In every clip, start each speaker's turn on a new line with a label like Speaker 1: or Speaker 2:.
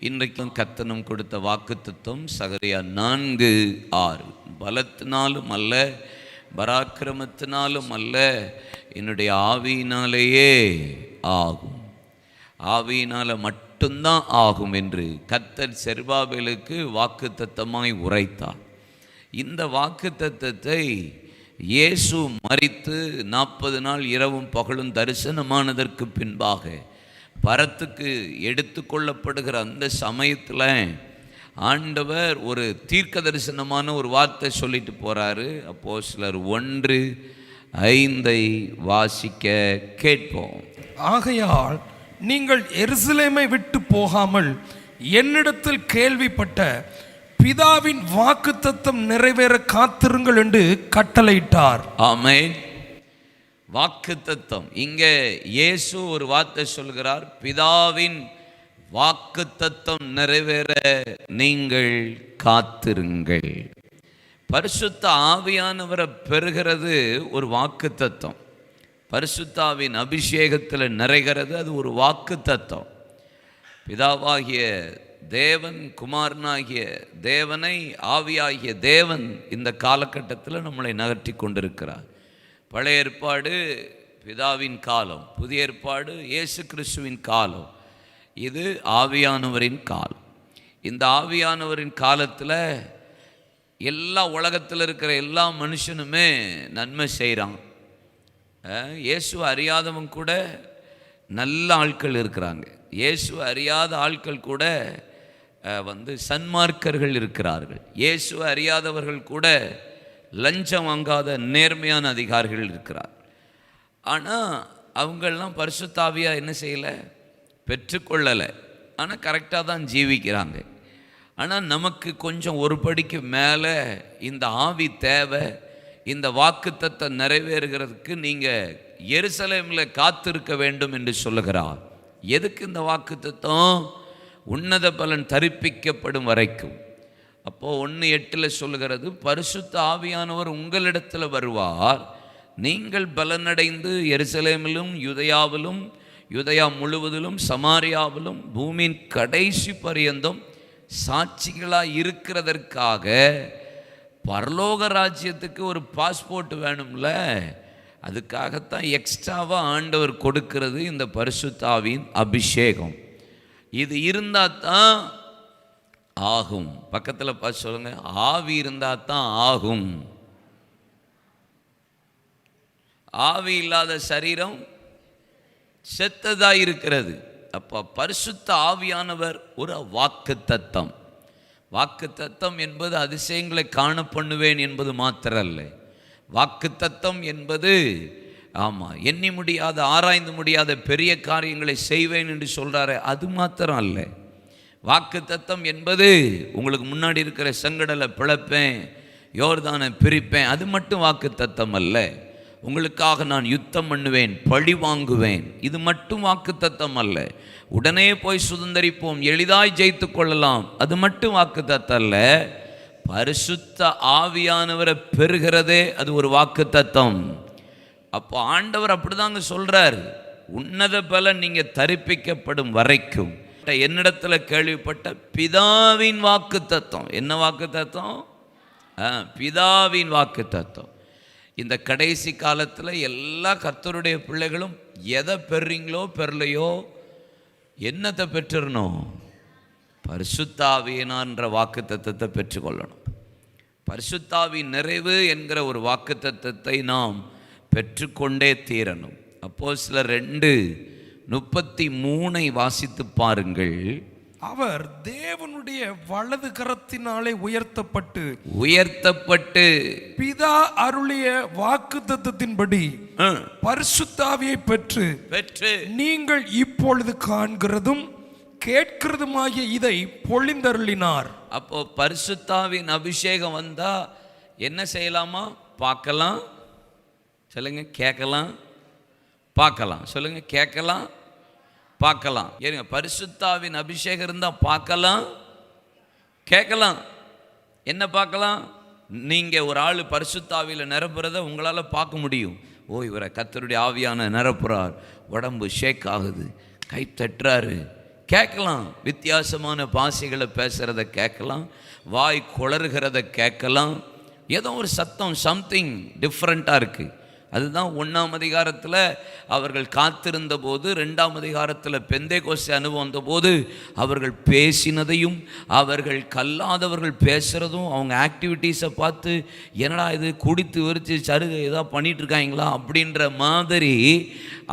Speaker 1: இன்றைக்கும் கர்த்தர் கொடுத்த வாக்குத்தத்தம் சகரியா 4:6. பலத்தினாலும் அல்ல, பராக்கிரமத்தினாலும் அல்ல, என்னுடைய ஆவியினாலேயே ஆகும், ஆவியினால மட்டும்தான் ஆகும் என்று கர்த்தர் செருபாபேலுக்கு வாக்குத்தத்தமாய் உரைத்தார். இந்த வாக்குத்தத்தத்தை இயேசு மரித்து 40 நாள் இரவும் பகலும் தரிசனமானதற்கு பின்பாக பரத்துக்கு எடுத்து கொள்ளப்படுகிற அந்த சமயத்தில் ஆண்டவர் ஒரு தீர்க்க தரிசனமான ஒரு வார்த்தை சொல்லிட்டு போகிறாரு. அப்போஸ்தலர் 1:5 வாசிக்க கேட்போம்.
Speaker 2: ஆகையால் நீங்கள் எருசலேமை விட்டு போகாமல் என்னிடத்தில் கேள்விப்பட்ட பிதாவின் வாக்குத்தத்தம் நிறைவேற காத்திருங்கள் என்று கட்டளையிட்டார்.
Speaker 1: ஆமென். வாக்குத்தத்தம், இங்கே இயேசு ஒரு வார்த்தை சொல்கிறார், பிதாவின் வாக்குத்தத்தம் நிறைவேற நீங்கள் காத்திருங்கள். பரிசுத்த ஆவியானவரை பெறுகிறது ஒரு வாக்குத்தத்தம். பரிசுத்தாவின் அபிஷேகத்தில் நிறைகிறது, அது ஒரு வாக்குத்தத்தம். பிதாவாகிய தேவன், குமாரனாகிய தேவனை, ஆவியாகிய தேவன் இந்த காலகட்டத்தில் நம்மளை நகர்த்தி கொண்டிருக்கிறார். பழைய ஏற்பாடு பிதாவின் காலம், புதிய ஏற்பாடு இயேசு கிறிஸ்துவின் காலம், இது ஆவியானவரின் காலம். இந்த ஆவியானவரின் காலத்தில் எல்லா உலகத்தில் இருக்கிற எல்லா மனுஷனுமே நன்மை செய்கிறான். இயேசு அறியாதவங்க கூட நல்ல ஆட்கள் இருக்கிறாங்க. இயேசு அறியாத ஆட்கள் கூட சன்மார்க்கர்கள் இருக்கிறார்கள். இயேசு அறியாதவர்கள் கூட லஞ்சம் வாங்காத நேர்மையான அதிகாரிகள் இருக்கிறார். ஆனால் அவங்களெலாம் பரிசுத்த ஆவியாக என்ன செய்யலை, பெற்றுக்கொள்ளலை. ஆனால் கரெக்டாக தான் ஜீவிக்கிறாங்க. ஆனால் நமக்கு கொஞ்சம் ஒரு படிக்கு மேலே இந்த ஆவி தேவை. இந்த வாக்குத்தத்தம் நிறைவேறுகிறதுக்கு நீங்கள் எருசலேமில் காத்திருக்க வேண்டும் என்று சொல்லுகிறார். எதுக்கு இந்த வாக்குத்தத்தம்? உன்னத பலன் தரிப்பிக்கப்படும் வரைக்கும். அப்போது 1:8 சொல்லுகிறது, பரிசுத்த ஆவியானவர் உங்களிடத்தில் வருவார், நீங்கள் பலனடைந்து எருசலேமிலும் யூதேயாவிலும், யூதேயா முழுவதிலும், சமாரியாவிலும், பூமியின் கடைசி பரியந்தம் சாட்சிகளாக இருக்கிறதற்காக. பரலோக ராஜ்யத்துக்கு ஒரு பாஸ்போர்ட் வேணும்ல, அதுக்காகத்தான் எக்ஸ்ட்ராவாக ஆண்டவர் கொடுக்கிறது இந்த பரிசுத்த ஆவியின் அபிஷேகம். இது இருந்தால் தான் ஆகும். பக்கத்தில் பார்த்து சொல்லுங்க, ஆவி இருந்தால் தான் ஆகும். ஆவி இல்லாத சரீரம் செத்ததாக இருக்கிறது. அப்போ பரிசுத்த ஆவியானவர் ஒரு வாக்குத்தத்தம். வாக்குத்தத்தம் என்பது அதிசயங்களை காண பண்ணுவேன் என்பது மாத்திரம் அல்ல. வாக்குத்தத்தம் என்பது எண்ணி முடியாத, ஆராய்ந்து முடியாத பெரிய காரியங்களை செய்வேன் என்று சொல்கிறாரு, அது மாத்திரம் அல்ல. வாக்குத்தத்தம் என்பது உங்களுக்கு முன்னாடி இருக்கிற செங்கடலை பிளப்பேன், யோர்தானை பிரிப்பேன், அது மட்டும் வாக்குத்தத்தம் அல்ல. உங்களுக்காக நான் யுத்தம் பண்ணுவேன், பழி வாங்குவேன், இது மட்டும் வாக்குத்தத்தம் அல்ல. உடனே போய் சுதந்தரிப்போம், எளிதாய் ஜெயித்து கொள்ளலாம், அது மட்டும் வாக்குத்தத்தம் அல்ல. பரிசுத்த ஆவியானவரை பெறுகிறதே அது ஒரு வாக்குத்தத்தம். அப்போ ஆண்டவர் அப்படிதாங்க சொல்றார், உன்னத பலன் நீங்கள் தரிப்பிக்கப்படும் வரைக்கும். என்னிடத்தில் கேள்விப்பட்ட பிதாவின் வாக்குத்தத்தம். என்ன வாக்குத்தத்தம்? பிதாவின் வாக்குத்தத்தம். இந்த கடைசி காலத்தில் எல்லா கர்த்தருடைய பிள்ளைகளும் எதை பெறுறீங்களோ பெறலையோ, என்னத்தை பெற்றுறணும்? பரிசுத்த ஆவியினான்ற வாக்குத்தத்தத்தை பெற்றுக்கொள்ளணும். பரிசுத்தாவின் நிறைவு என்கிற ஒரு வாக்குத்தத்தத்தை நாம் பெற்றுக்கொண்டே தீரணும். அப்போஸ்தலர் 2:33 வாசித்து பாருங்கள்.
Speaker 2: அவர் தேவனுடைய வலது கரத்தினாலே உயர்த்தப்பட்டு பிதா அருளிய வாக்குத்தத்தத்தின்படி பரிசுத்த ஆவியை பெற்று நீங்கள் இப்பொழுது காண்கிறதும் கேட்கிறதுமாகிய இதை பொழிந்தருளினார்.
Speaker 1: அப்போ பரிசுத்தாவின் அபிஷேகம் வந்தா என்ன செய்யலாமா? பார்க்கலாம் சொல்லுங்க, கேட்கலாம், பார்க்கலாம் சொல்லுங்க, கேட்கலாம், பார்க்கலாம். ஏங்க, பரிசுத்தாவின் அபிஷேகம் இருந்தால் பார்க்கலாம், கேட்கலாம். என்ன பார்க்கலாம்? நீங்கள் ஒரு ஆள் பரிசுத்தாவியில் நிரப்புறதை உங்களால் பார்க்க முடியும். ஓ, இவரை கர்த்தருடைய ஆவியான நிரப்புறார், உடம்பு ஷேக் ஆகுது, கை தட்டுறாரு, கேட்கலாம், வித்தியாசமான பாஷைகளை பேசுகிறத கேட்கலாம், வாய் குளறுகிறத கேட்கலாம், ஏதோ ஒரு சத்தம் சம்திங் டிஃப்ரெண்ட்டாக இருக்குது. அதுதான் 1ஆம் அதிகாரத்தில் அவர்கள் காத்திருந்த போது, 2ஆம் அதிகாரத்தில் பெந்தேகோஸ்தே அனுபவம் வந்தபோது அவர்கள் பேசினதையும் அவர்கள் கல்லாதவர்கள் பேசுகிறதும் அவங்க ஆக்டிவிட்டீஸை பார்த்து என்னடா இது குடித்து வெறிச்சு சருகு ஏதாவது பண்ணிகிட்ருக்காங்களா அப்படின்ற மாதிரி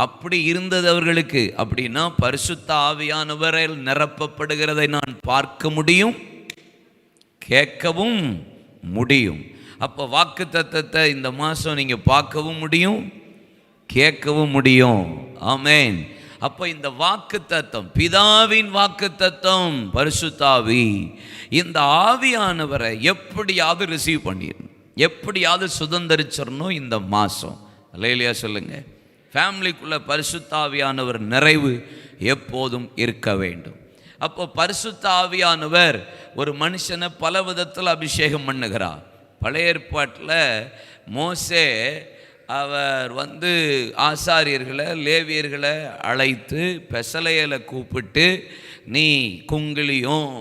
Speaker 1: அப்படி இருந்தது அவர்களுக்கு. அப்படின்னா பரிசுத்த ஆவியானவரால் நிரப்பப்படுகிறதை நான் பார்க்க முடியும், கேட்கவும் முடியும். அப்போ வாக்கு தத்தத்தை இந்த மாதம் நீங்கள் பார்க்கவும் முடியும், கேட்கவும் முடியும். ஆமென். அப்போ இந்த வாக்கு தத்தம், பிதாவின் வாக்கு தத்தம் பரிசுத்த ஆவி, இந்த ஆவியானவரை எப்படியாவது ரிசீவ் பண்ணிடணும், எப்படியாவது சுதந்திரிச்சிடணும் இந்த மாதம். அல்லேலூயா சொல்லுங்க. ஃபேமிலிக்குள்ளே பரிசுத்த ஆவியானவர் நிறைவு எப்போதும் இருக்க வேண்டும். அப்போ பரிசுத்த ஆவியானவர் ஒரு மனுஷனை பல விதத்தில் அபிஷேகம் பண்ணுகிறார். பழைய ஏற்பாட்டில் மோசே அவர் ஆசாரியர்களை லேவியர்களை அழைத்து பெசலையலை கூப்பிட்டு, நீ குங்கிலியும்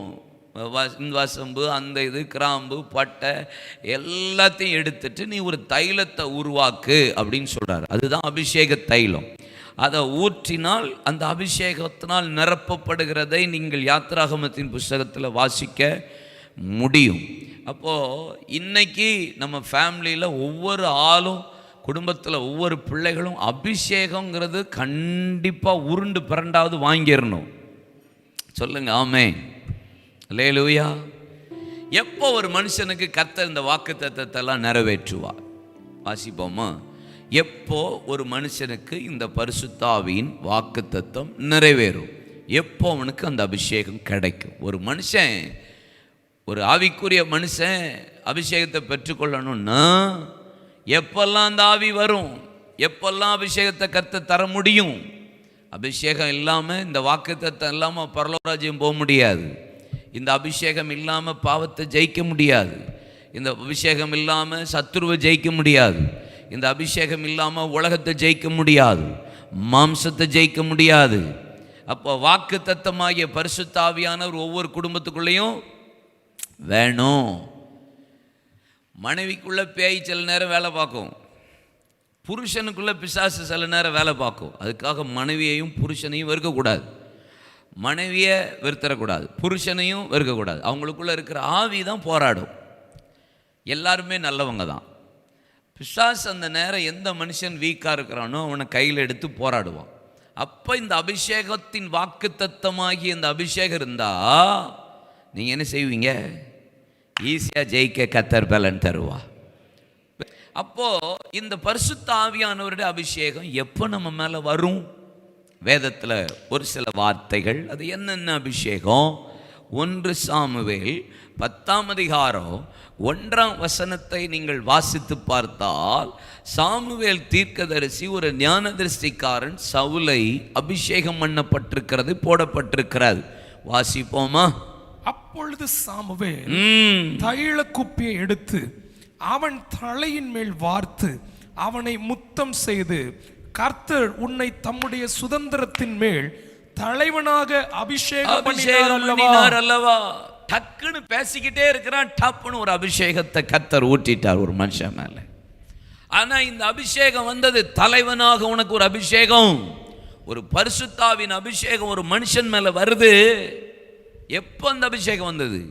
Speaker 1: வசம்பு அந்த இது கிராம்பு பட்டை எல்லாத்தையும் எடுத்துட்டு நீ ஒரு தைலத்தை உருவாக்கு அப்படின்னு சொல்கிறார். அதுதான் அபிஷேக தைலம். அதை ஊற்றினால் அந்த அபிஷேகத்தினால் நிரப்பப்படுகிறதை நீங்கள் யாத்திராகமத்தின் புஸ்தகத்தில் வாசிக்க முடியும். அப்போது இன்னைக்கு நம்ம ஃபேமிலியில் ஒவ்வொரு ஆளும், குடும்பத்தில் ஒவ்வொரு பிள்ளைகளும் அபிஷேகங்கிறது கண்டிப்பாக உருண்டு பிறண்டாவது வாங்கிடணும். சொல்லுங்க ஆமென். அல்லேலூயா. எப்போ ஒரு மனுஷனுக்கு கர்த்தர் இந்த வாக்கு தத்தத்தெல்லாம் நிறைவேற்றுவார்? வாசிப்போமா? எப்போ ஒரு மனுஷனுக்கு இந்த பரிசுத்த ஆவியின் வாக்கு தத்தம் நிறைவேறும், எப்போ அவனுக்கு அந்த அபிஷேகம் கிடைக்கும். ஒரு மனுஷன், ஒரு ஆவிக்குரிய மனுஷன் அபிஷேகத்தை பெற்றுக்கொள்ளணும்னா எப்பெல்லாம் அந்த ஆவி வரும், எப்பெல்லாம் அபிஷேகத்தை கர்த்தர் தர முடியும். அபிஷேகம் இல்லாமல், இந்த வாக்குத்தத்தம் இல்லாமல் பரலோகராஜ்யம் போக முடியாது. இந்த அபிஷேகம் இல்லாமல் பாவத்தை ஜெயிக்க முடியாது. இந்த அபிஷேகம் இல்லாமல் சத்துருவை ஜெயிக்க முடியாது. இந்த அபிஷேகம் இல்லாமல் உலகத்தை ஜெயிக்க முடியாது, மாம்சத்தை ஜெயிக்க முடியாது. அப்போ வாக்கு தத்தமாகிய பரிசுத்த ஆவியானவர் ஒவ்வொரு குடும்பத்துக்குள்ளேயும் வேணும். மனைவிக்குள்ளே பேய் சில நேரம் வேலை பார்க்கும், புருஷனுக்குள்ளே பிசாசு சில நேரம் வேலை பார்க்கும். அதுக்காக மனைவியையும் புருஷனையும் வெறுக்கக்கூடாது, மனைவியை வெறுத்தரக்கூடாது, புருஷனையும் வெறுக்கக்கூடாது. அவங்களுக்குள்ளே இருக்கிற ஆவி தான் போராடும். எல்லாருமே நல்லவங்க தான். பிசாசு அந்த நேரம் எந்த மனுஷன் வீக்காக இருக்கிறானோ அவனை கையில் எடுத்து போராடுவான். அப்போ இந்த அபிஷேகத்தின் வாக்கு தத்தமாகிய இந்த அபிஷேகம் இருந்தால் நீங்கள் என்ன செய்வீங்க? ஈஸியாக ஜெயிக்க கர்த்தர் பலன் தருவா. அப்போது இந்த பரிசுத்த ஆவியானவருடைய அபிஷேகம் எப்போ நம்ம மேலே வரும்? வேதத்தில் ஒரு சில வார்த்தைகள், அது என்னென்ன அபிஷேகம்? 1 சாமுவேல் 10ஆம் அதிகாரம் 1ஆம் வசனத்தை நீங்கள் வாசித்து பார்த்தால், சாமுவேல் தீர்க்கதரிசி ஒரு ஞானதிருஷ்டிக்காரன் சவுலை அபிஷேகம் பண்ணப்பட்டிருக்கிறது, போடப்பட்டிருக்கிறது. வாசிப்போமா?
Speaker 2: அப்பொழுது சாமுவேல் தைல குப்பியை எடுத்து அவன் தலையின் மேல் வார்த்து அவனை முத்தம் செய்து, கர்த்தர் உன்னை தம்முடைய சுதந்திரத்தின் மேல் தலைவனாக அபிஷேகம் பண்ணினார் அல்லவா.
Speaker 1: டக்குன்னு பேசிக்கிட்டே இருக்கிறான், டப்புன்னு ஒரு அபிஷேகத்தை கர்த்தர் ஊற்றிட்டார் ஒரு மனுஷன் மேல. ஆனா இந்த அபிஷேகம் வந்தது, தலைவனாக உனக்கு ஒரு அபிஷேகம், ஒரு பரிசுத்தாவின் அபிஷேகம் ஒரு மனுஷன் மேல வருது. எப்போ அந்த அபிஷேகம் வந்தது?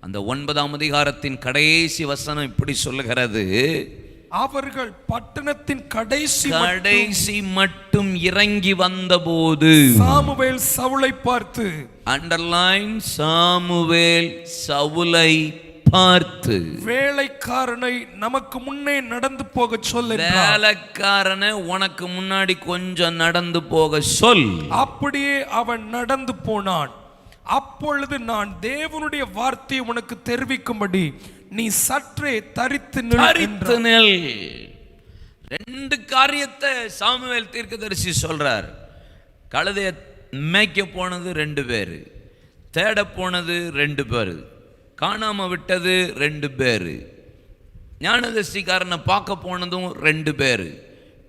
Speaker 1: அந்த 9ஆம் அதிகாரத்தின் கடைசி வசனம் இப்படி சொல்லுகிறது,
Speaker 2: அவர்கள் பட்டணத்தின் கடைசி மட்டும்
Speaker 1: இறங்கி வந்தபோது
Speaker 2: சாமுவேல் சவுலை பார்த்து,
Speaker 1: அண்டர்லைன், சாமுவேல் சவுலை பார்த்து,
Speaker 2: வேலைக்காரனை நமக்கு முன்னே நடந்து போக சொல்.
Speaker 1: வேலைக்காரனை உனக்கு முன்னாடி கொஞ்சம் நடந்து போக சொல்.
Speaker 2: அப்படியே அவன் நடந்து போனான். அப்பொழுது நான் தேவனுடைய வார்த்தையை உனக்கு தெரிவிக்கும்படி நீ சற்றே தரித்து நில். 2 காரியத்தை சாமுவேல் தீர்க்கதரிசி சொல்றார். கழுதையை மேய்க்க போனது 2 பேர், தேட போனது 2 பேர், காணாம விட்டது 2 பேர், ஞானதிருஷ்டிக்காரனை பார்க்க போனதும் 2 பேர்,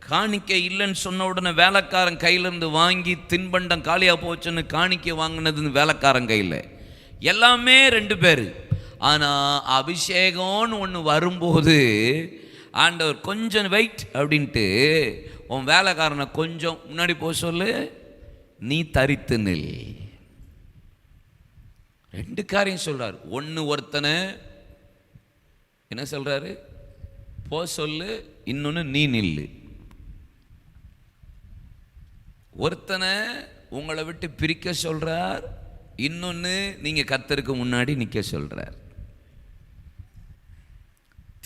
Speaker 1: காணிக்கை இல்லைன்னு சொன்ன உடனே வேலைக்காரன் கையிலேருந்து வாங்கி தின்பண்டம் காலியாக போச்சுன்னு காணிக்கை வாங்கினதுன்னு வேலைக்காரன் கையில், எல்லாமே 2 பேர். ஆனால் அபிஷேகம்னு ஒன்று வரும்போது ஆண்டவர் கொஞ்சம் வெயிட் அப்படின்ட்டு உன் வேலைக்காரனை கொஞ்சம் முன்னாடி போக சொல்லு, நீ தரித்து நில். 2 காரியம் சொல்றார். ஒன்று ஒருத்தனை என்ன சொல்றாரு, போ சொல்லு, இன்னொன்று நீ நில்லு. ஒருத்தனை உங்களை விட்டு பிரிக்க சொல்றார், இன்னொன்று நீங்க கர்த்தருக்கு முன்னாடி நிற்க சொல்றார்.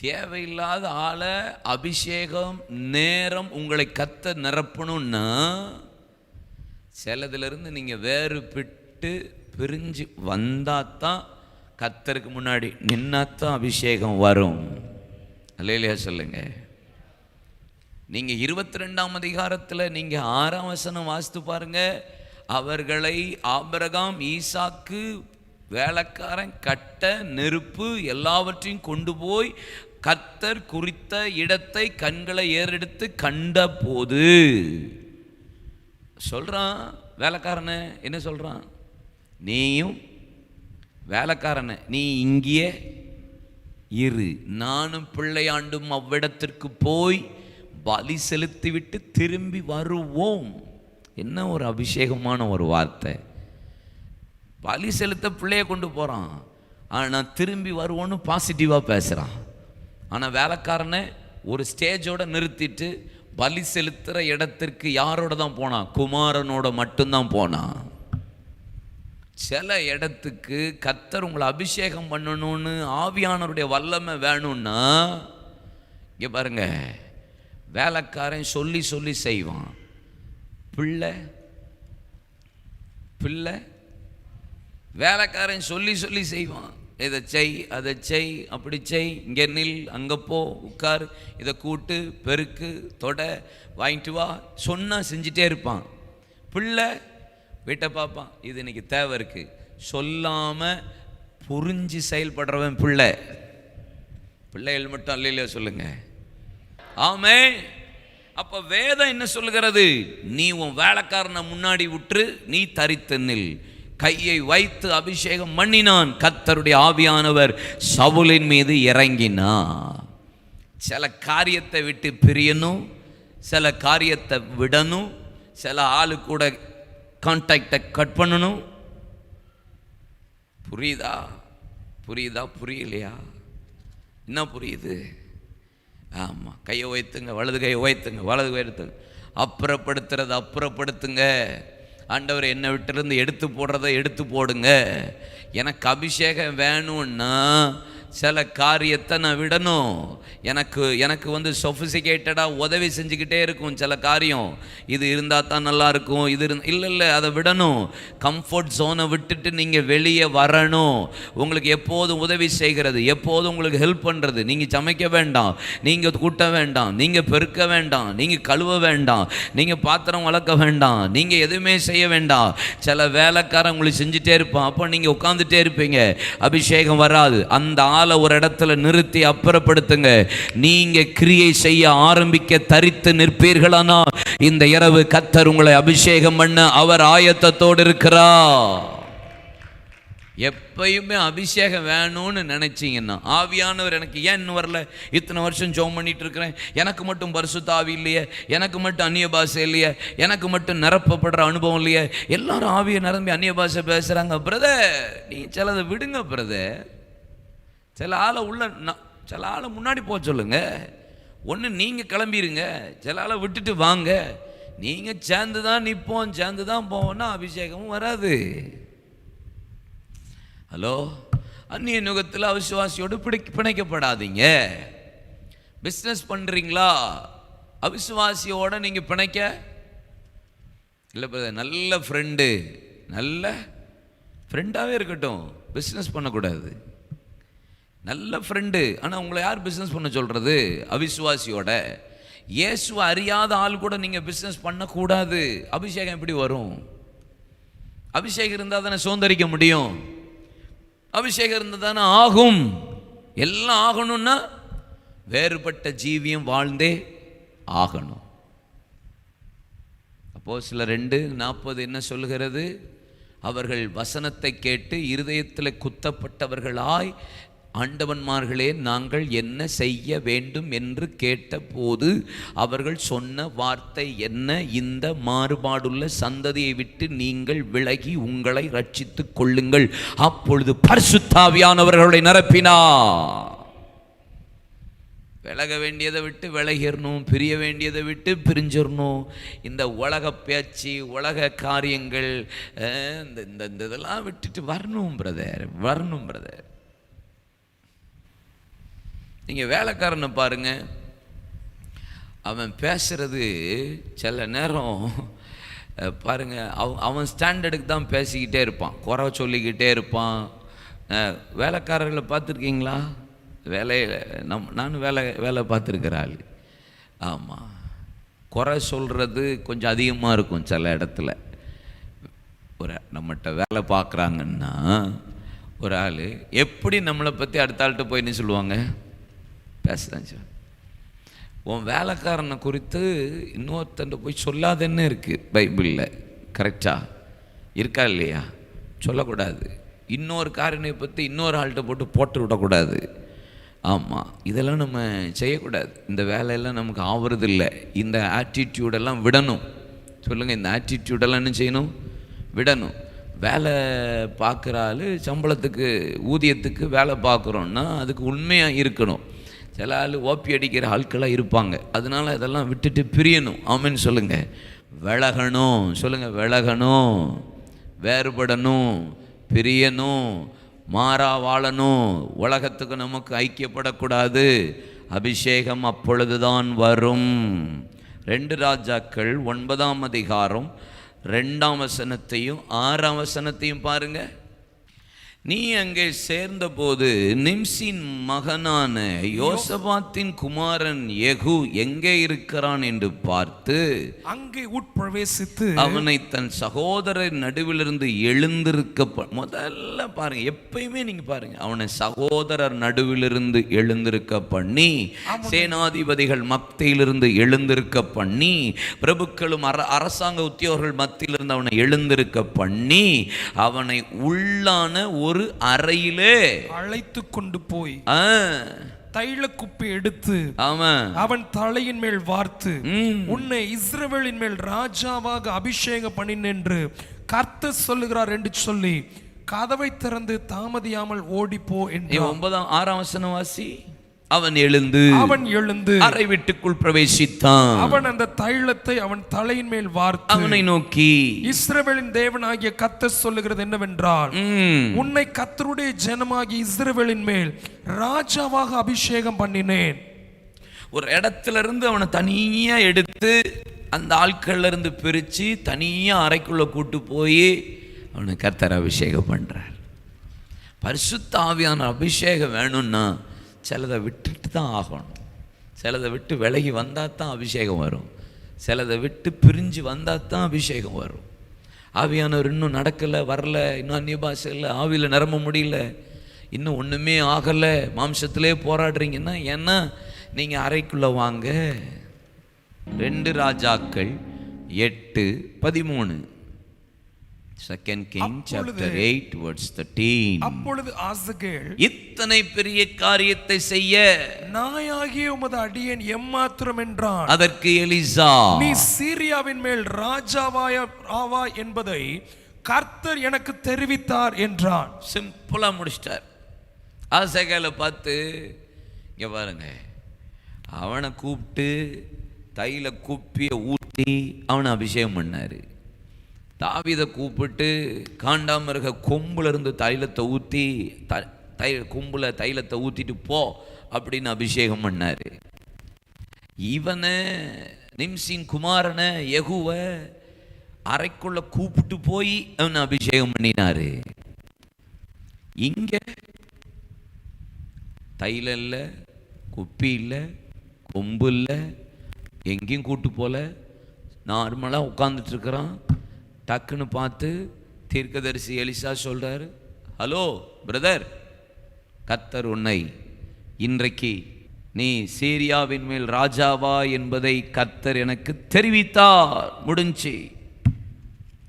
Speaker 1: தேவையில்லாத ஆளை அபிஷேகம் நேரம் உங்களை கர்த்தர் நிரப்பணும்னா சிலதிலிருந்து நீங்க வேறுபட்டு பிரிஞ்சு வந்தாதான், கர்த்தருக்கு முன்னாடி நின்னாதான் அபிஷேகம் வரும். அல்லேலூயா சொல்லுங்க. நீங்க 22ஆம் அதிகாரத்தில் நீங்க 6ஆம் வசனம் வாசித்து பாருங்க. அவர்களை ஆபிரகாம், ஈசாக்கு, வேலைக்காரன், கட்ட, நெருப்பு எல்லாவற்றையும் கொண்டு போய் கர்த்தர் குறித்த இடத்தை கண்களை ஏறெடுத்து கண்ட போது சொல்றான். வேலைக்காரனை என்ன சொல்றான், நீயும் வேலைக்காரனை நீ இங்கேயே இரு, நானும் பிள்ளையாண்டும் அவ்விடத்திற்கு போய் பலி செலுத்திவிட்டு திரும்பி வருவோம். என்ன ஒரு அபிஷேகமான ஒரு வார்த்தை. பலி செலுத்த பிள்ளைய கொண்டு போகிறான், ஆனால் திரும்பி வருவோன்னு பாசிட்டிவாக பேசுகிறான். ஆனால் வேலைக்காரனை ஒரு ஸ்டேஜோடு நிறுத்திட்டு பலி செலுத்துகிற இடத்திற்கு யாரோட தான் போனான், குமாரனோட மட்டும்தான் போனான். சில இடத்துக்கு கர்த்தர் உங்களை அபிஷேகம் பண்ணணும்னு ஆவியானவருடைய வல்லமை வேணும்னா, இங்கே பாருங்க, வேலைக்காரன் சொல்லி சொல்லி செய்வான், பிள்ளை பிள்ளை வேலைக்காரன் சொல்லி சொல்லி செய்வான். இதை செய், அதை செய், அப்படி செய், இங்கே நில், அங்கே போ, உட்கார், இதை கூட்டு, பெருக்கு, தொட, வாங்கிட்டு வா, சொன்னால் செஞ்சிட்டே இருப்பான். பிள்ளை வீட்டை பார்ப்பான், இது இன்னைக்கு தேவை இருக்கு, சொல்லாமல் புரிஞ்சு செயல்படுறவன் பிள்ளை. பிள்ளைகள் மட்டும் அல்லையில சொல்லுங்க. ஆமே. அப்ப வேதம் என்ன சொல்லுகிறது, நீ உன் வேலைக்காரனை முன்னாடி விட்டு நீ தரித்து நில். கையை வைத்து அபிஷேகம் பண்ணினான். கர்த்தருடைய ஆவியானவர் சவுலின் மீது இறங்கினார். சில காரியத்தை விட்டு பிரியணும், சில காரியத்தை விடணும், சில ஆளு கூட கான்டாக்டை கட் பண்ணணும். புரியுதா புரியுதா புரியலையா? என்ன புரியுது? ஆமாம். கையை உயர்த்துங்க, வலது கையை உயர்த்துங்க, வலது கை எடுத்துங்க. அப்புறப்படுத்துறதை அப்புறப்படுத்துங்க. ஆண்டவர் என்னை விட்டுருந்து எடுத்து போடுறதை எடுத்து போடுங்க. எனக்கு அபிஷேகம் வேணும்னா சில காரியத்தை நான் விடணும். எனக்கு சொஃபிசிகேட்டடாக உதவி செஞ்சுக்கிட்டே இருக்கும் சில காரியம். இது இருந்தால் தான் நல்லா இருக்கும், இது இல்லை அதை விடணும். கம்ஃபர்ட் ஜோனை விட்டுட்டு நீங்கள் வெளியே வரணும். உங்களுக்கு எப்போதும் உதவி செய்கிறது, எப்போதும் உங்களுக்கு ஹெல்ப் பண்ணுறது. நீங்கள் சமைக்க வேண்டாம், நீங்கள் கூட்ட வேண்டாம், நீங்கள் பெருக்க வேண்டாம், நீங்கள் கழுவ வேண்டாம், நீங்கள் பாத்திரம் வளர்க்க வேண்டாம், நீங்கள் எதுவுமே செய்ய வேண்டாம். சில வேலைக்காரன் உங்களுக்கு செஞ்சுட்டே இருப்பான். அப்போ நீங்கள் உட்காந்துட்டே இருப்பீங்க, அபிஷேகம் வராது. அந்த ஆளை ஒரு இடத்துல நிறுத்தி அப்புறப்படுத்துங்க. நீங்க கிரியை செய்ய ஆரம்பிக்க தரித்து நிற்பீர்களானா இந்த இரவு கர்த்தர் உங்களை அபிஷேகம் பண்ண அவர் ஆயத்தத்தோடு இருக்கிறார். எப்பயுமே அபிஷேகம் வேணும்னு நினைச்சீங்கன்னா, ஆவியானவர் எனக்கு ஏன் இன்னும் வரல, இத்தனை வருஷம் ஜெபம் பண்ணிட்டு இருக்கிறேன், எனக்கு மட்டும் பரிசுத்த ஆவி இல்லையே, எனக்கு மட்டும் அந்நிய பாஷை இல்லையே, எனக்கு மட்டும் நிரப்பப்படுற அனுபவம் இல்லையே, எல்லாரும் ஆவியை நிரம்பி அந்நிய பாஷை பேசுறாங்க. பிரதர், நீ சிலதை விடுங்க பிரதர். சில ஆளை முன்னாடி போக சொல்லுங்க. ஒன்று நீங்கள் கிளம்பிடுங்க, சில ஆளை விட்டுட்டு வாங்க. நீங்கள் சேர்ந்து தான் நிற்போம், சேர்ந்து தான் போவோம்னா அபிஷேகமும் வராது. ஹலோ, அந்நிய நுகத்தில் அவிசுவாசியோடு பிணைக்கப்படாதீங்க. பிஸ்னஸ் பண்ணுறீங்களா, அவிசுவாசியோட நீங்கள் பிணைக்க இல்லை பிரதர். நல்ல ஃப்ரெண்டாகவே இருக்கட்டும், பிஸ்னஸ் பண்ணக்கூடாது. நல்ல ஃப்ரெண்டு, ஆனால் உங்களை யார் பிஸ்னஸ் பண்ண சொல்கிறது? அவிசுவாசியோட. இயேசுவை அறியாத ஆள் கூட நீங்கள் பிஸ்னஸ் பண்ணக்கூடாது. அபிஷேகம் எப்படி வரும்? அபிஷேகம் இருந்தால் தானே சுதந்திரிக்க முடியும். அபிஷேகம் இருந்தால் தானே ஆகும். எல்லாம் ஆகணும்னா வேறுபட்ட ஜீவியம் வாழ்ந்தே ஆகணும். அப்போஸ்தலர் 2:40 என்ன சொல்லுகிறது? அவர்கள் வசனத்தை கேட்டு இருதயத்தில் குத்தப்பட்டவர்களாய், ஆண்டவன்மார்களே நாங்கள் என்ன செய்ய வேண்டும் என்று கேட்டபோது அவர்கள் சொன்ன வார்த்தை என்ன? இந்த மாறுபாடுள்ள சந்ததியை விட்டு நீங்கள் விலகி உங்களை ரட்சித்துக் கொள்ளுங்கள், அப்பொழுது பரிசுத்த ஆவியானவர்களை நிரப்பினார். விலக வேண்டியதை விட்டு விலகிடணும், பிரிய வேண்டியதை விட்டு பிரிஞ்சிடணும். இந்த உலக பேச்சு, உலக காரியங்கள், இந்த இதெல்லாம் விட்டுட்டு வரணும் பிரதர், வரணும் பிரதர். நீங்கள் வேலைக்காரனை பாருங்க, அவன் பேசுறது சில நேரம் பாருங்க, அவன் ஸ்டாண்டர்டுக்கு தான் பேசிக்கிட்டே இருப்பான், குறை சொல்லிக்கிட்டே இருப்பான். வேலைக்காரர்களை பார்த்துருக்கீங்களா? வேலையில் நானும் வேலை பார்த்துருக்கிறாள். ஆமாம், குறை சொல்கிறது கொஞ்சம் அதிகமாக இருக்கும் சில இடத்துல. ஒரு நம்மகிட்ட வேலை பார்க்குறாங்கன்னா ஒரு ஆள் எப்படி நம்மளை பற்றி அடுத்த ஆள்கிட்ட போய் என்ன சொல்லுவாங்க? பேசுதான் சார். உன் வேலைக்காரனை குறித்து இன்னொருத்தண்ட போய் சொல்லாதன்னு இருக்குது பைபிளில். கரெக்டாக இருக்கா இல்லையா? சொல்லக்கூடாது. இன்னொரு காரனை பற்றி இன்னொரு ஆள்கிட்ட போட்டு விடக்கூடாது. ஆமாம், இதெல்லாம் நம்ம செய்யக்கூடாது. இந்த வேலையெல்லாம் நமக்கு ஆவறதில்லை. இந்த ஆட்டிடியூடெல்லாம் விடணும். சொல்லுங்கள், இந்த ஆட்டிடியூடெல்லாம் என்ன செய்யணும்? விடணும். வேலை பார்க்குற ஆள் சம்பளத்துக்கு, ஊதியத்துக்கு வேலை பார்க்குறோன்னா அதுக்கு உண்மையாக இருக்கணும். சில ஆள் ஓப்பி அடிக்கிற ஆட்களாக இருப்பாங்க. அதனால் இதெல்லாம் விட்டுட்டு பிரியணும். ஆமென்னு சொல்லுங்கள். விலகணும். சொல்லுங்கள், விலகணும், வேறுபடணும், பிரியணும், மாறா வாழணும். உலகத்துக்கு நமக்கு ஐக்கியப்படக்கூடாது. அபிஷேகம் அப்பொழுதுதான் வரும். 2 ராஜாக்கள் 9ஆம் அதிகாரம் 2ஆம் வசனத்தையும் 6ஆம் வசனத்தையும் பாருங்க. நீ அங்கே சேர்ந்தபோது நிம்சின் மகனான யோசபாத்தின் குமாரன் யெகூ எங்கே இருக்கிறான் என்று பார்த்து
Speaker 2: அங்கே உட்பிரவேசித்து
Speaker 1: அவனை தன் சகோதரர் நடுவிலிருந்து எழுந்திருக்க, முதல்ல பாருங்க, எப்பயுமே நீங்க பாருங்க, அவனை சகோதரர் நடுவிலிருந்து எழுந்திருக்க பண்ணி, சேனாதிபதிகள் மத்தியிலிருந்து எழுந்திருக்க பண்ணி, பிரபுக்களும் அரசாங்க உத்தியோகர்கள் மத்தியிலிருந்து அவனை எழுந்திருக்க பண்ணி, அவனை உள்ளான ஒரு அறையிலே
Speaker 2: அழைத்து கொண்டு போய் தைல குப்பை எடுத்து அவன் தலையின் மேல் வார்த்து, உன்னை இஸ்ரவேலின் மேல் ராஜாவாக அபிஷேகம் பண்ணினேன் என்று கர்த்தர் சொல்லுகிறார் என்று சொல்லி கதவை திறந்து தாமதியாமல் ஓடிப்போ என்று.
Speaker 1: 6ஆம் வசனம் வாசி. அவன் எழுந்து அறை வீட்டுக்குள் பிரவேசித்தான்.
Speaker 2: அவன் அந்த தைலத்தை அவன் தலையின் மேல் வார்த்து
Speaker 1: அவனை நோக்கி,
Speaker 2: இஸ்ரவேலின் தேவனாகிய கர்த்தர் சொல்லுகிறது என்னவென்றால், உன்னை கர்த்தருடைய ஜனமாகிய இஸ்ரவேலின் மேல் ராஜாவாக அபிஷேகம் பண்ணினேன்.
Speaker 1: ஒரு இடத்துல இருந்து அவனை தனியா எடுத்து அந்த ஆட்கள்ல இருந்து பிரிச்சு தனியா அறைக்குள்ள கூட்டு போய் அவனை கர்த்தர் அபிஷேகம் பண்றார். பரிசுத்த ஆவியான அபிஷேகம் வேணும்னா சிலதை விட்டுட்டு தான் ஆகணும். சிலதை விட்டு விலகி வந்தால் தான் அபிஷேகம் வரும். சிலதை விட்டு பிரிஞ்சு வந்தால் தான் அபிஷேகம் வரும். ஆவியானவர் இன்னும் நடக்கலை, வரல, இன்னும் அந்நிய பாஷை இல்லை, ஆவியில் நிரம்ப முடியல, இன்னும் ஒன்றுமே ஆகலை, மாம்சத்திலே போராடுறீங்கன்னா, ஏன்னா நீங்கள் அறைக்குள்ளே வாங்க. 2 ராஜாக்கள் 8:13. 2 Kings chapter 8 verse 13.
Speaker 2: அப்பொழுது ஆசகேல்,
Speaker 1: இத்தனை பெரிய காரியத்தை செய்ய
Speaker 2: நாயாகிய உமது அடியேன் எம்மாத்திரம் என்றான்.
Speaker 1: அதற்கு எலிசா,
Speaker 2: நீ சீரியாவின் மேல் ராஜாவா என்பதை கர்த்தர் எனக்கு தெரிவித்தார் என்றான்.
Speaker 1: சிம்பிளா முடிச்சிட்டார். ஆசகேலை பார்த்து, இங்க பாருங்க, அவனை கூப்பிட்டு தைல குப்பிய ஊற்றி அவனை அபிஷேகம் பண்ணாரு. தாவீதை கூப்பிட்டு காண்டாமிருக கொம்புல இருந்து தைலத்தை ஊற்றி கொம்புல தைலத்தை ஊற்றிட்டு போ அப்படின்னு அபிஷேகம் பண்ணாரு. இவனை நிம்சின் குமாரனை யெகூவை அறைக்குள்ள கூப்பிட்டு போய் அவனை அபிஷேகம் பண்ணினாரு. இங்க தைல இல்லை, குப்பி இல்லை, கொம்பு இல்லை, எங்கேயும் கூட்டு போல, நார்மலாக உட்காந்துட்டு இருக்கிறான். டக்குன்னு பார்த்து தீர்க்கதரிசி எலிசா சொல்றாரு, ஹலோ பிரதர், கர்த்தர் உன்னை இன்றைக்கு நீ சீரியாவின் மேல் ராஜாவா என்பதை கர்த்தர் எனக்கு தெரிவித்தார். முடிஞ்சு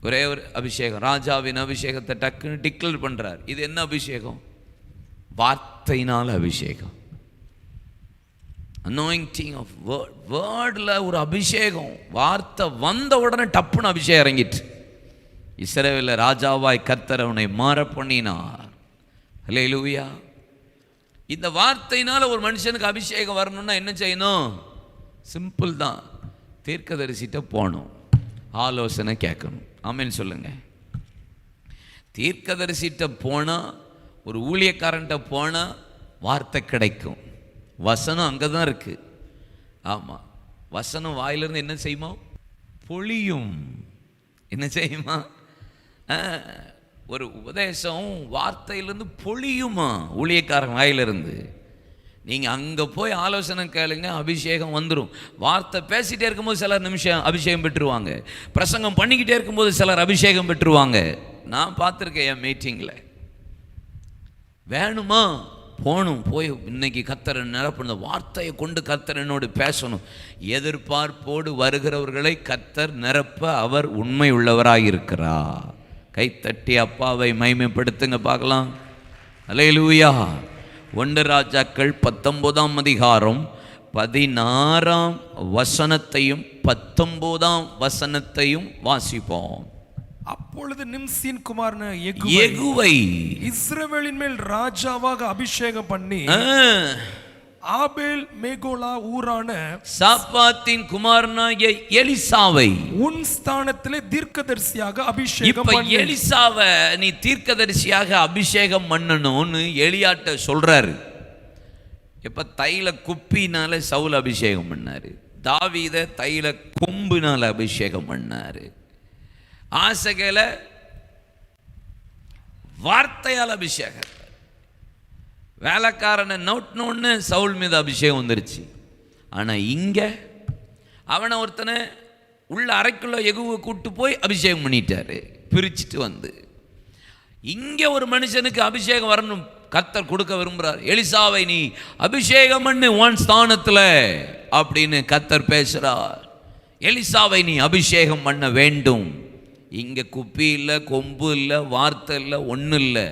Speaker 1: ஒரே ஒரு அபிஷேகம், ராஜாவின் அபிஷேகத்தை டக்குன்னு டிக்ளேர் பண்றார். இது என்ன அபிஷேகம்? வார்த்தையினால் அபிஷேகம். Anointing of word. வேர்டில் ஒரு அபிஷேகம். வார்த்தை வந்த உடனே டப்புன்னு அபிஷேகம் இறங்கிட்டு. இஸ்ரவேலில் ராஜாவாய் கர்த்தர் அவனை மாற பண்ணினார். ஹல்லேலூயா. இந்த வார்த்தையினால ஒரு மனுஷனுக்கு அபிஷேகம் வரணும்னா என்ன செய்யணும்? சிம்பிள் தான். தீர்க்கதரிசிட்ட போகணும், ஆலோசனை கேட்கணும். ஆமென் சொல்லுங்க. தீர்க்கதரிசிட்ட போனால், ஒரு ஊழியக்காரன்ட்ட போனால் வார்த்தை கிடைக்கும். வசனம் அங்கே தான் இருக்கு. ஆமாம், வசனம் வாயிலிருந்து என்ன செய்யுமா? பொழியும். என்ன செய்யுமா? ஒரு உபதேசம் வார்த்தையிலிருந்து பொழியுமா ஊழியக்காரன் வாயிலிருந்து. நீங்கள் அங்கே போய் ஆலோசனை கேளுங்க, அபிஷேகம் வந்துடும். வார்த்தை பேசிகிட்டே இருக்கும்போது சிலர் நிமிஷம் அபிஷேகம் பெற்றுருவாங்க. பிரசங்கம் பண்ணிக்கிட்டே இருக்கும்போது சிலர் அபிஷேகம் பெற்றுருவாங்க. நான் பார்த்துருக்கேன் என் மீட்டிங்கில். வேணுமா? போகணும். போய் இன்னைக்கு கர்த்தர் நிரப்புன வார்த்தையை கொண்டு கர்த்தர் என்னோடு பேசணும். எதிர்பார்ப்போடு வருகிறவர்களை கர்த்தர் நிரப்ப அவர் உண்மை உள்ளவராக இருக்கிறார். கைத்தட்டி அப்பாவை மகிமைப்படுத்துங்க பார்க்கலாம். அல்லேலூயா. 1 ராஜாக்கள் 19ஆம் அதிகாரம் 16ஆம் வசனத்தையும் 19ஆம் வசனத்தையும் வாசிப்போம்.
Speaker 2: அப்பொழுது நிம்சியின் குமாரன்
Speaker 1: யெகூவை
Speaker 2: இஸ்ரவேலின் மேல் ராஜாவாக அபிஷேகம் பண்ணி ஆபேல் மேகோலா ஊரான
Speaker 1: சாப்பாத்தின் குமாரனாகிய எலிசாவை
Speaker 2: உன் ஸ்தானத்திலே தீர்க்கதரிசியாக அபிஷேகம் பண்ணி.
Speaker 1: எலிசாவை நீ தீர்க்கதரிசியாக அபிஷேகம் பண்ணணும்னு எலியாட்ட சொல்றாரு. இப்ப தைல குப்பினால சவுல் அபிஷேகம் பண்ணாரு. தாவீத தைல கொம்புனால அபிஷேகம் பண்ணாரு. ஆசகேல வார்த்தையால் அபிஷேகம். வேலைக்காரனை நோட்டினோன்னு சவுல் மீது அபிஷேகம் வந்துருச்சு. ஆனால் இங்கே அவனை ஒருத்தனை உள்ள அறைக்குள்ள யெகூவை கூட்டு போய் அபிஷேகம் பண்ணிட்டாரு, பிரிச்சுட்டு வந்து. இங்கே ஒரு மனுஷனுக்கு அபிஷேகம் வரணும், கர்த்தர் கொடுக்க விரும்புகிறார். எலிசாவை நீ அபிஷேகம் பண்ணு உன் ஸ்தானத்தில் அப்படின்னு கர்த்தர் பேசுகிறார். எலிசாவை நீ அபிஷேகம் பண்ண வேண்டும். இங்கே குப்பி இல்லை, கொம்பு இல்லை, வார்த்தை இல்லை, ஒன்றும் இல்லை.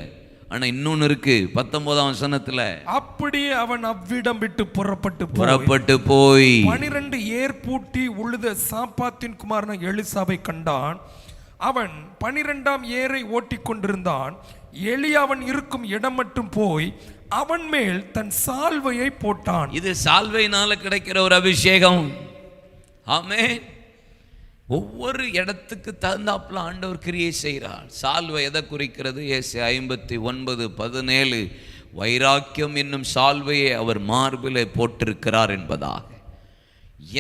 Speaker 1: ஆனால் இன்னொன்று இருக்கு 19ஆம் வசனத்தில்.
Speaker 2: அப்படியே அவன் அவ்விடம் விட்டு புறப்பட்டு
Speaker 1: போய்
Speaker 2: 12 ஏர் பூட்டி உழுத சாப்பாத்தின் குமாரன் எலிசாவை கண்டான். அவன் 12ஆம் ஏரை ஓட்டி கொண்டிருந்தான். எலியா அவன் இருக்கும் இடம் மட்டும் போய் அவன் மேல் தன் சால்வையை போட்டான். இது
Speaker 1: சால்வையினால கிடைக்கிற ஒரு அபிஷேகம். ஆமென். ஒவ்வொரு இடத்துக்கு தகுந்தாப்புல ஆண்டவர் கிரியை செய்கிறார். சால்வை எதை குறிக்கிறது? ஏசாயா 59:17 வைராக்கியம் என்னும் சால்வையை அவர் மார்பிலே போட்டிருக்கிறார் என்பதாக.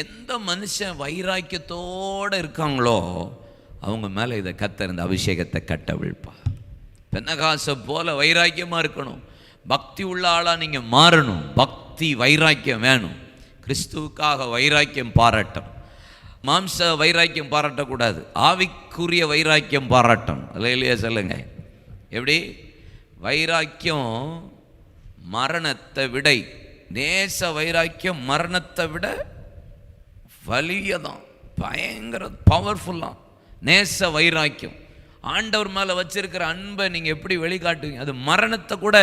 Speaker 1: எந்த மனுஷன் வைராக்கியத்தோடு இருக்காங்களோ அவங்க மேலே இதை கர்த்தர் இந்த அபிஷேகத்தை கட்டவிழ்ப்பார். பென்னகாசை போல வைராக்கியமாக இருக்கணும். பக்தி உள்ள ஆளாக நீங்கள் மாறணும். பக்தி வைராக்கியம் வேணும். கிறிஸ்துவுக்காக வைராக்கியம் பாராட்டணும். மாம்ச வைராக்கியம் பாராட்டக்கூடாது, ஆவிக்குரிய வைராக்கியம் பாராட்டணும். அல்லேலூயா சொல்லுங்க. எப்படி? வைராக்கியம் மரணத்தை விட, நேச வைராக்கியம் மரணத்தை விட வலியதான், பயங்கர பவர்ஃபுல்லாக. நேச வைராக்கியம் ஆண்டவர் மேலே வச்சிருக்கிற அன்பை நீங்கள் எப்படி வெளிக்காட்டுவீங்க? அது மரணத்தை கூட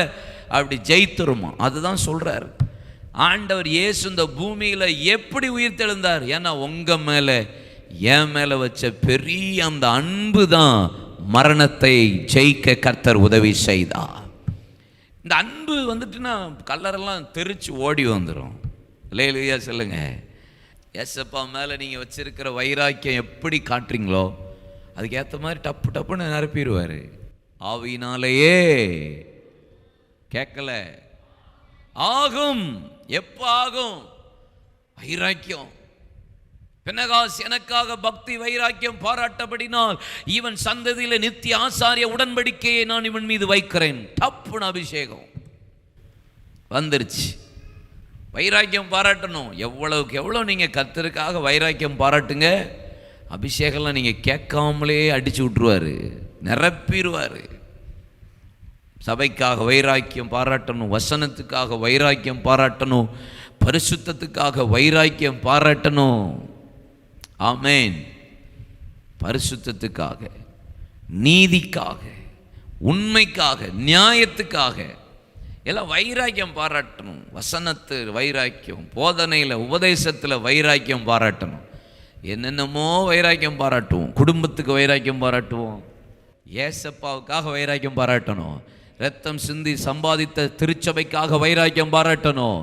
Speaker 1: அப்படி ஜெயித்துருமா. அதுதான் சொல்கிறார் ஆண்டவர். இயேசு இந்த பூமியில் எப்படி உயிர் தெழுந்தார்? ஏன்னா உங்கள் மேலே என் மேலே வச்ச பெரிய அந்த அன்பு தான் மரணத்தை ஜெயிக்க கர்த்தர் உதவி செய்தார். இந்த அன்பு வந்துட்டுன்னா கல்லரெல்லாம் தெரிச்சு ஓடி வந்துடும். அல்லேலூயா சொல்லுங்க. ஏசப்பா மேலே நீங்கள் வச்சிருக்கிற வைராக்கியம் எப்படி காட்டுறீங்களோ அதுக்கேற்ற மாதிரி டப்பு டப்புன்னு நிரப்பிடுவார். ஆவியினாலேயே கேட்கல ஆகும். எப்ப ஆகும்? வைராக்கியம். பென்னகாஸ் எனக்காக பக்தி வைராக்கியம் பாராட்டப்படினால் இவன் சந்ததியில நித்திய ஆசாரிய உடன்படிக்கையை நான் இவன் மீது வைக்கிறேன். டப்புன்னு அபிஷேகம் வந்துருச்சு. வைராக்கியம் பாராட்டணும். எவ்வளவுக்கு எவ்வளோ நீங்கள் கர்த்தருக்காக வைராக்கியம் பாராட்டுங்க, அபிஷேகம்லாம் நீங்கள் கேட்காமலே அடிச்சு விட்டுருவார், நிரப்பிடுவார். சபைக்காக வைராக்கியம் பாராட்டணும், வசனத்துக்காக வைராக்கியம் பாராட்டணும், பரிசுத்தத்துக்காக வைராக்கியம் பாராட்டணும். ஆமேன். பரிசுத்தத்துக்காக நீதிக்காக, உண்மைக்காக, நியாயத்துக்காக எல்லாம் வைராக்கியம் பாராட்டணும். வசனத்து வைராக்கியம், போதனையில் உபதேசத்தில் வைராக்கியம் பாராட்டணும். என்னென்னமோ வைராக்கியம் பாராட்டுவோம். குடும்பத்துக்கு வைராக்கியம் பாராட்டுவோம், ஏசப்பாவுக்காக வைராக்கியம் பாராட்டணும், ரத்தம் சிந்தி சம்பாதித்த திருச்சபைக்காக வைராக்கியம் பாராட்டணும்,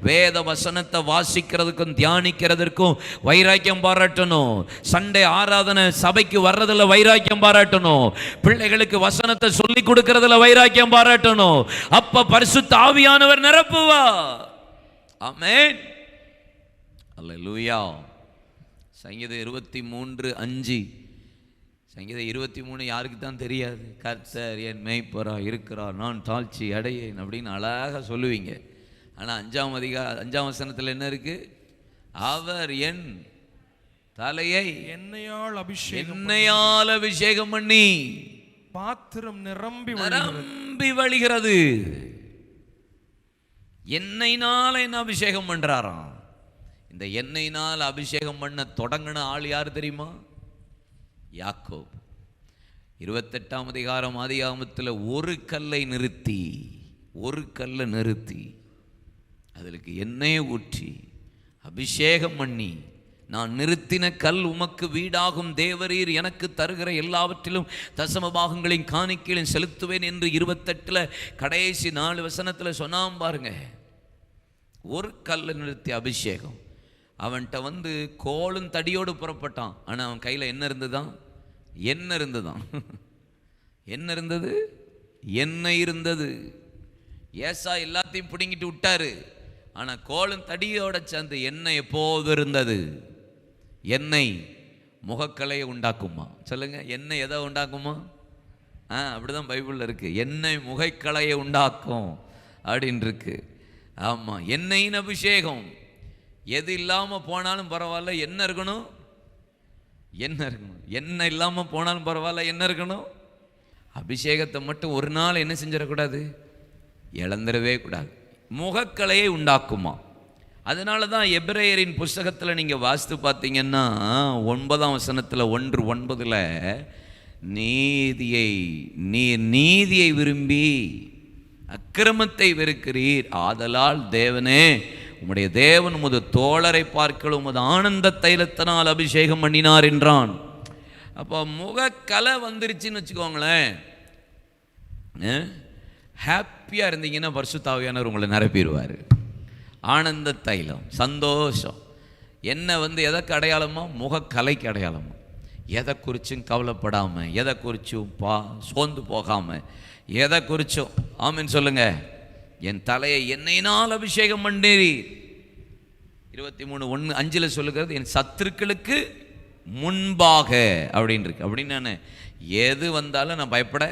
Speaker 1: வேத வசனத்தை வாசிக்கிறதுக்கும் தியானிக்கிறதுக்கும் வைராக்கியம் பாராட்டணும், சண்டே ஆராதனை சபைக்கு வர்றதுல வைராக்கியம் பாராட்டணும், பிள்ளைகளுக்கு வசனத்தை சொல்லி கொடுக்கறதுல வைராக்கியம் பாராட்டணும். அப்ப பரிசுத்த ஆவியானவர் நிரப்புவா. ஆமென், அல்லேலூயா. சங்கீதம் 23:5. சங்கீதம் 23 யாருக்கு தான் தெரியாது? கர்த்தர் என் மேய்ப்பரா இருக்கிறார், நான் தாழ்ச்சி அடையேன் அப்படின்னு அழகாக சொல்லுவீங்க. ஆனால் 5ஆம் வசனத்தில் என்ன இருக்கு? அவர் என் தலையை
Speaker 2: எண்ணெயால் அபிஷேகம்
Speaker 1: பண்ணி
Speaker 2: பாத்திரம்
Speaker 1: நிரம்பி வழிகிறது. எண்ணெயினால என்ன அபிஷேகம் பண்றாராம்? இந்த எண்ணெயினால் அபிஷேகம் பண்ண தொடங்கின ஆள் யார் தெரியுமா? யாக்கோப். 28ஆம் அதிகாரம் ஆதியாகமத்தில் ஒரு கல்லை நிறுத்தி அதற்கு எண்ணெயை ஊற்றி அபிஷேகம் பண்ணி, நான் நிறுத்தின கல் உமக்கு வீடாகும், தேவரீர் எனக்கு தருகிற எல்லாவற்றிலும் தசம பாகங்களின் காணிக்கையிலும் செலுத்துவேன் என்று 28 கடைசி 4 வசனத்தில் சொன்னாம் பாருங்க. ஒரு கல்லை நிறுத்தி அபிஷேகம். அவன்கிட்ட கோலும் தடியோடு புறப்பட்டான். ஆனால் அவன் கையில் என்ன இருந்ததுதான்? எண்ணெய் இருந்தது. ஏசா எல்லாத்தையும் பிடுங்கிட்டு விட்டாரு. ஆனால் கோலும் தடியோட சேர்ந்து எண்ணெய் எப்போது இருந்தது? எண்ணெய் முகக்கலையை உண்டாக்குமா? சொல்லுங்க, எண்ணெய் எதை உண்டாக்குமா? அப்படிதான் பைபிளில் இருக்கு. எண்ணெய் முகக்கலையை உண்டாக்கும் அப்படின்னு இருக்கு. ஆமாம், எண்ணெயின் அபிஷேகம். எது இல்லாமல் போனாலும் பரவாயில்ல, என்ன இருக்கணும்? எண்ணெய் இல்லாமல் போனாலும் பரவாயில்ல, என்ன இருக்கணும்? அபிஷேகத்தை மட்டும் ஒரு நாள் என்ன செஞ்சிடக்கூடாது? இழந்துடவே கூடாது. முகக்கலையை உண்டாக்குமா. அதனால தான் எபிரேயரின் புஸ்தகத்தில் நீங்கள் வாசித்து பார்த்தீங்கன்னா 9ஆம் வசனத்தில் 1:9 நீதியை விரும்பி அக்கிரமத்தை வெறுக்கிறீர், ஆதலால் தேவனே உம்முடைய தேவன் உமது தோழரை பார்க்கலும் உமது ஆனந்த தைலத்தினால் அபிஷேகம் பண்ணினார் என்றான். அப்போ முகக்கலை வந்துருச்சுன்னு வச்சுக்கோங்களேன், ஹாப்பியாக இருந்தீங்கன்னா பரிசுத்த ஆவியானவர் உங்களை நிரப்பிடுவார். ஆனந்த தைலம், சந்தோஷம். என்ன எதற்கு அடையாளமா? முகக்கலைக்கு அடையாளமா. எதை குறிச்சும் கவலைப்படாமல், எதை குறிச்சும் சோர்ந்து போகாமல், எதை குறிச்சும் ஆமென் சொல்லுங்க. என் தலையை எண்ணெயினால் அபிஷேகம் பண்ணீர். 23:1-5 சொல்லுகிறது, என் சத்துருக்களுக்கு முன்பாக அப்படின்னு இருக்கு. அப்படின்னு நான் எது வந்தாலும் நான் பயப்பட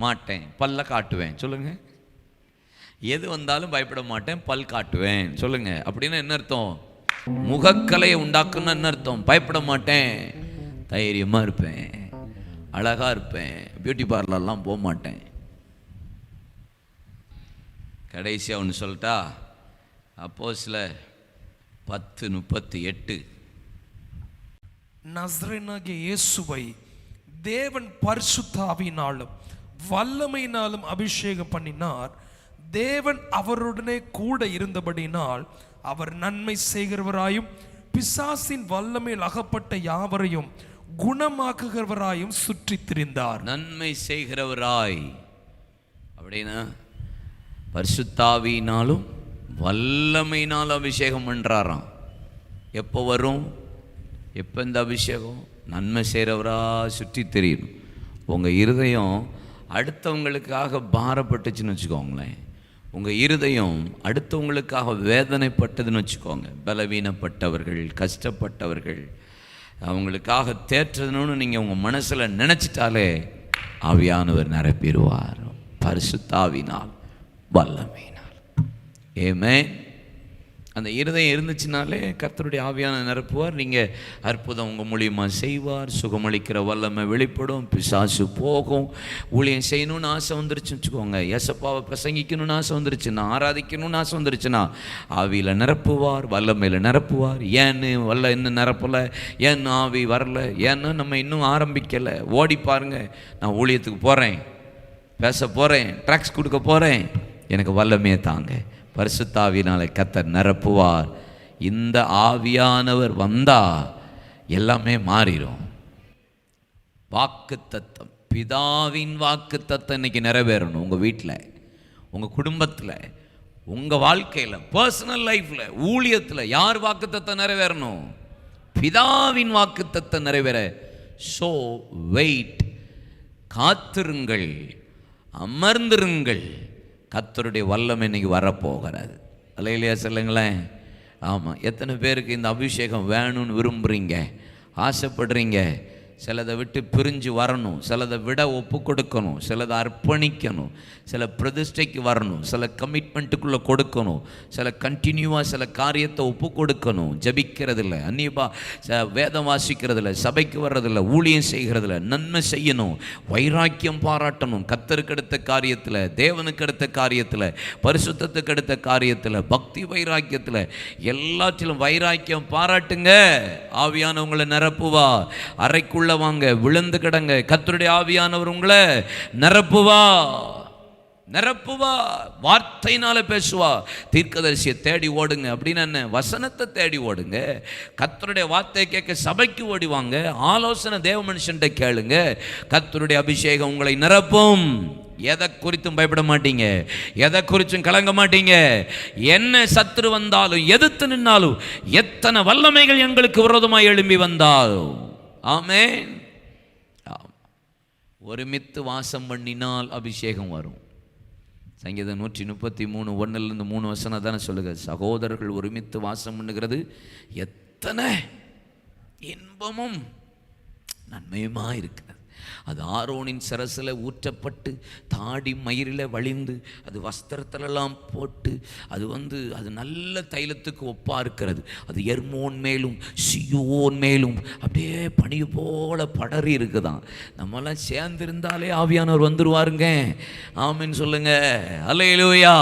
Speaker 1: மாட்டேன், பல்ல காட்டுவேன். சொல்லுங்க, எது வந்தாலும் பயப்பட மாட்டேன், பல் காட்டுவேன். சொல்லுங்க, அப்படின்னு என்ன அர்த்தம்? முகக்கலையை உண்டாக்குன்னு என்ன அர்த்தம்? பயப்பட மாட்டேன், தைரியமா இருப்பேன், அழகா இருப்பேன், பியூட்டி பார்லர்லாம் போக மாட்டேன். கடைசியாக ஒன்று சொல்லிட்டா, அப்போஸ்தலர் 10:38
Speaker 2: நசரேயனாகிய இயேசுவை தேவன் பரிசுத்த ஆவியினாலும் வல்லமையினாலும் அபிஷேகம் பண்ணினார். தேவன் அவருடனே கூட இருந்தபடினால் அவர் நன்மை செய்கிறவராயும் பிசாசின் வல்லமையில் அகப்பட்ட யாவரையும் குணமாக்குகிறவராயும் சுற்றி திரிந்தார்.
Speaker 1: நன்மை செய்கிறவராய் அப்படின்னா பரிசுத்தாவியினாலும் வல்லமையினாலும் அபிஷேகம் பண்ணுறாராம். எப்போ வரும்? எப்போ இந்த அபிஷேகம்? நன்மை செய்கிறவரா சுற்றி தெரியணும். உங்கள் இருதயம் அடுத்தவங்களுக்காக பாரப்பட்டுச்சுன்னு வச்சுக்கோங்களேன், உங்கள் இருதயம் அடுத்தவங்களுக்காக வேதனைப்பட்டதுன்னு வச்சுக்கோங்க, பலவீனப்பட்டவர்கள், கஷ்டப்பட்டவர்கள், அவங்களுக்காக தேற்றணும்னு நீங்கள் உங்கள் மனசில் நினச்சிட்டாலே ஆவியானவர் நிரப்பிடுவார், பரிசுத்தாவினால் வல்லமையினால். ஆமென், அந்த இருதயம் இருந்துச்சுனாலே கர்த்தருடைய ஆவியான நிரப்புவார். நீங்கள் அற்புதம் உங்கள் மூலியமாக செய்வார். சுகமளிக்கிற வல்லமை வெளிப்படும். பிசாசு போகும். ஊழியம் செய்யணும்னு ஆசை வந்துருச்சுன்னு வச்சுக்கோங்க. ஏசப்பாவை பிரசங்கிக்கணும்னு ஆசை வந்துருச்சுன்னா, ஆராதிக்கணும்னு ஆசை வந்துருச்சுன்னா, ஆவியில் நிரப்புவார், வல்லமையில் நிரப்புவார். ஏன்னு இன்னும் நிரப்பலை, ஏன்னு ஆவி வரல, ஏன்னா நம்ம இன்னும் ஆரம்பிக்கலை. ஓடி பாருங்க, நான் ஊழியத்துக்கு போகிறேன், பேச போகிறேன், ட்ராக்ஸ் கொடுக்க போகிறேன், எனக்கு வல்லமையை தாங்க. பரிசுத்த ஆவியினாலே கர்த்தர் நிரப்புவார். இந்த ஆவியானவர் வந்தா எல்லாமே மாறிடும். வாக்குத்தத்தம், பிதாவின் வாக்குத்தத்தம் இன்னைக்கு நிறைவேறணும். உங்கள் வீட்டில், உங்கள் குடும்பத்தில், உங்கள் வாழ்க்கையில், பர்சனல் லைஃப்பில், ஊழியத்தில் யார் வாக்குத்தத்தம் நிறைவேறணும்? பிதாவின் வாக்குத்தத்தம் நிறைவேற. ஸோ வெயிட், காத்திருங்கள், அமர்ந்திருங்கள். கர்த்தருடைய வல்லமை இன்னைக்கு வரப்போகிறது. அல்லேலூயா சொல்லுங்களேன். ஆமாம், எத்தனை பேருக்கு இந்த அபிஷேகம் வேணும்னு விரும்புகிறீங்க, ஆசைப்படுறீங்க? சிலதை விட்டு பிரிஞ்சு வரணும், சிலதை விட ஒப்பு கொடுக்கணும், சிலதை அர்ப்பணிக்கணும், சில பிரதிஷ்டைக்கு வரணும், சில கமிட்மெண்ட்டுக்குள்ளே கொடுக்கணும், சில கண்டினியூவாக சில காரியத்தை ஒப்பு கொடுக்கணும். ஜபிக்கிறதில்ல, அந்நியபா வேதம் வாசிக்கிறதில்ல, சபைக்கு வர்றதில்ல, ஊழியம் செய்கிறதில்ல, நன்மை செய்யணும், வைராக்கியம் பாராட்டணும். கர்த்தருக்கு அடுத்த காரியத்தில், தேவனுக்கு அடுத்த காரியத்தில், பரிசுத்தத்துக்கு அடுத்த காரியத்தில், பக்தி வைராக்கியத்தில், எல்லாத்திலும் வைராக்கியம் பாராட்டுங்க. ஆவியானவங்களை நிரப்புவா. அறைக்குள்ள வாங்க, விழுந்து கிடங்க, கர்த்தருடைய ஆவியானவர் உங்களை நிரப்புவா. வார்த்தையினால பேசுவா. தீர்க்கதரிசியை தேடி ஓடுங்க அப்படின்னு என்ன? வசனத்தை தேடி ஓடுங்க. கர்த்தருடைய வார்த்தையை கேட்க சபைக்கு ஓடிவாங்க. ஆலோசனை தேவ மனுஷன்ட்ட கேளுங்க. கர்த்தருடைய அபிஷேகம் உங்களை நிரப்பும். எதை குறித்தும் பயப்பட மாட்டீங்க, எதை குறித்தும் கலங்க மாட்டீங்க. என்ன சத்துரு வந்தாலும், எதிர்த்து நின்னாலும், எத்தனை வல்லமைகள் எங்களுக்கு விரோதமாக எழும்பி வந்தாலும், ஆமென், ஒருமித்து வாசம் பண்ணினால் அபிஷேகம் வரும். சங்கீதம் 133:1-3 தானே சொல்லுங்க. சகோதரர்கள் ஒருமித்து வாசம் பண்ணுகிறது எத்தனை இன்பமும் நன்மையுமா இருக்கிறது. அது ஆரோனின் சரசில் ஊற்றப்பட்டு தாடி மயிரில் வழிந்து அது வஸ்திரத்திலெல்லாம் போட்டு அது நல்ல தைலத்துக்கு ஒப்பாக இருக்கிறது. அது எர்மோன் மேலும் சியோன் மேலும் அப்படியே பனி போல படறி இருக்குதான். நம்மெல்லாம் சேர்ந்திருந்தாலே ஆவியானவர் வந்துருவாருங்க. ஆமென் சொல்லுங்க. அல்லேலூயா.